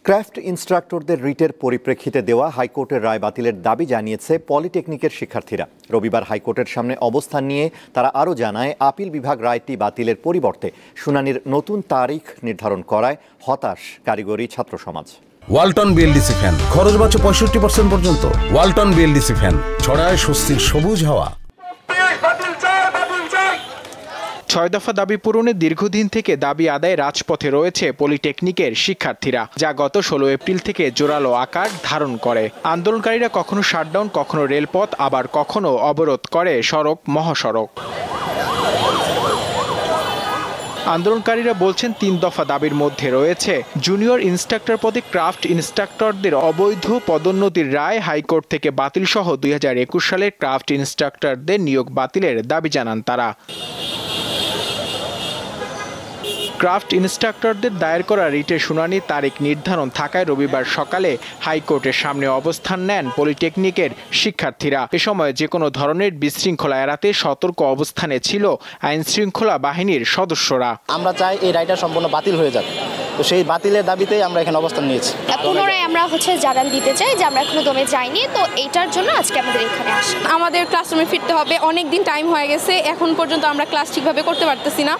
Craft ইনস্ট্রাক্টরদের রিটের পরিপ্রেক্ষিতে দেওয়া হাইকোর্টের রায় বাতিলের দাবি জানিয়েছে পলিটেকনিকের শিক্ষার্থীরা। রবিবার হাইকোর্টের সামনে অবস্থান নিয়ে তারা আরও জানায়, আপিল বিভাগ রায়টি বাতিলের পরিবর্তে শুনানির নতুন তারিখ নির্ধারণ করায় হতাশ কারিগরি ছাত্র সমাজ। ওয়ালটন বিএলডিসি ফ্যান খরচ বাঁচে 65% পর্যন্ত। ওয়ালটন বিএলডিসি ফ্যান ছড়ায় স্বস্তির সবুজ হাওয়া। ৬ দফা দাবি পূরণে দীর্ঘদিন থেকে দাবি আদায়ে রাজপথে রয়েছে পলিটেকনিকের শিক্ষার্থীরা, যা গত ১৬ এপ্রিল থেকে জোরালো আকার ধারণ করে। আন্দোলনকারীরা কখনো শাটডাউন, কখনো রেলপথ, আবার কখনো অবরোধ করে সড়ক মহাসড়ক। আন্দোলনকারীরা বলছেন ৩ দফা দাবির মধ্যে রয়েছে জুনিয়র ইন্সট্রাক্টর পদে ক্রাফট ইন্সট্রাক্টরদের অবৈধ পদোন্নতির রায় হাইকোর্ট থেকে বাতিল সহ ২০২১ সালের ক্রাফট ইন্সট্রাক্টরদের নিয়োগ বাতিলের দাবি জানান তারা। ক্রাফট ইন্সট্রাক্টরদের দায়ের করা রিটের শুনানির তারিখ নির্ধারণ থাকায় রবিবার সকালে হাইকোর্টের সামনে অবস্থান নেন পলিটেকনিকের শিক্ষার্থীরা। এ সময় যে কোনো ধরনের বিশৃঙ্খলা এড়াতে সতর্ক অবস্থানে ছিল আইন শৃঙ্খলা বাহিনীর সদস্যরা। আমরা চাই এই রায়টা সম্পূর্ণ বাতিল হয়ে যাক, তো সেই বাতিলের দাবিতেই আমরা এখানে অবস্থান নিয়েছি। পুনরায় আমরা জানান দিতে চাই যে আমরা এখনো দমে যাইনি, তো এইটার জন্য আজকে আমাদের এখানে আসা। আমাদের ক্লাসরুমে ফিরতে হবে, অনেক দিন টাইম হয়ে গেছে, এখন পর্যন্ত আমরা ক্লাস ঠিকভাবে করতে পারতেছি না।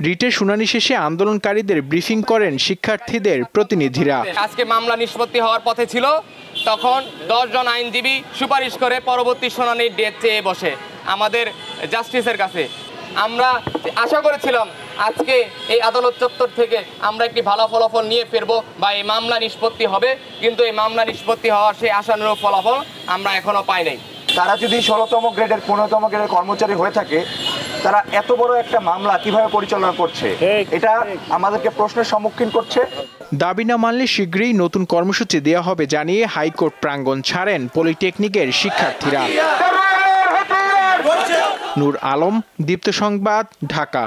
রিটের শুনানি শেষে আন্দোলনকারীদের ব্রিফিং করেন শিক্ষার্থীদের প্রতিনিধিরা। আজকে মামলা নিষ্পত্তি হওয়ার পথে ছিল, তখন 10 জন আইনজীবী সুপারিশ করে পরবর্তী শুনানির ডেট চেয়ে বসে আমাদের জাস্টিসের কাছে। আমরা আশা করেছিলাম আজকে এই আদালত চত্বর থেকে আমরা একটি ভালো ফলাফল নিয়ে ফিরবো বা এই মামলা নিষ্পত্তি হবে, কিন্তু এই মামলা নিষ্পত্তি হওয়ার সেই আশানুরূপ ফলাফল আমরা এখনো পাই নাই। তারা যদি 16তম গ্রেডের 15তম গ্রেডের কর্মচারী হয়ে থাকে, তারা এত বড় একটা মামলা কিভাবে পরিচালনা করছে, এটা আমাদেরকে প্রশ্নের সম্মুখীন করছে। দাবি না মানলে শীঘ্রই নতুন কর্মসূচি দেওয়া হবে জানিয়ে হাইকোর্ট প্রাঙ্গণ ছাড়েন পলিটেকনিকের শিক্ষার্থীরা। নূর আলম, দীপ্ত সংবাদ, ঢাকা।